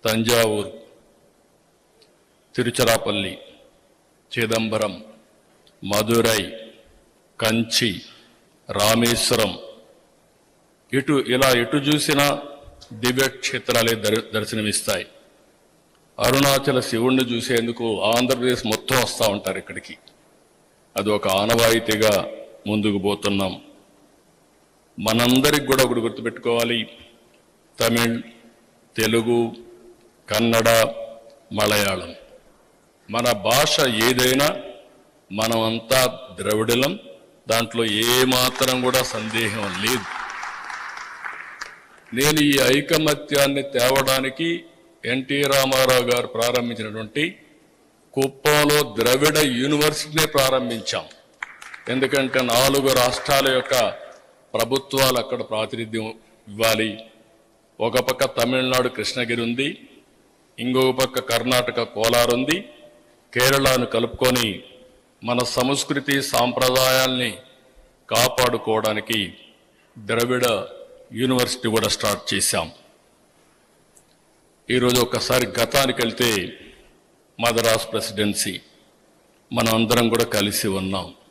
తంజావూరు, తిరుచిరాపల్లి, చిదంబరం, మదురై, కంచి, రామేశ్వరం, ఇలా ఎటు చూసినా దివ్యక్షేత్రాలే దర్శనమిస్తాయి. అరుణాచల శివుణ్ణి చూసేందుకు ఆంధ్రప్రదేశ్ మొత్తం వస్తూ ఉంటారు ఇక్కడికి. అది ఒక ఆనవాయితీగా ముందుకు పోతున్నాం. మనందరికి కూడా ఒకటి గుర్తుపెట్టుకోవాలి, తమిళ్, తెలుగు, కన్నడ, మలయాళం, మన భాష ఏదైనా మనమంతా ద్రవిడులం, దాంట్లో ఏమాత్రం కూడా సందేహం లేదు. నేను ఈ ఐకమత్యాన్ని తేవడానికి ఎన్టీ రామారావు గారు ప్రారంభించినటువంటి కుప్పంలో ద్రవిడ యూనివర్సిటీని ప్రారంభించాం. ఎందుకంటే 4 రాష్ట్రాల యొక్క ప్రభుత్వాలు అక్కడ ప్రాతినిధ్యం ఇవ్వాలి. ఒక పక్క తమిళనాడు కృష్ణగిరి ఉంది, ఇంకొక పక్క కర్ణాటక కోలార్ ఉంది. కేరళను కలుపుకొని మన సంస్కృతి సాంప్రదాయాల్ని కాపాడుకోవడానికి ద్రవిడ యూనివర్సిటీ కూడా స్టార్ట్ చేశాం. ఈరోజు ఒక్కసారి గతానికి వెళ్తే మద్రాస్ ప్రెసిడెన్సీ మనం అందరం కూడా కలిసి ఉన్నాం.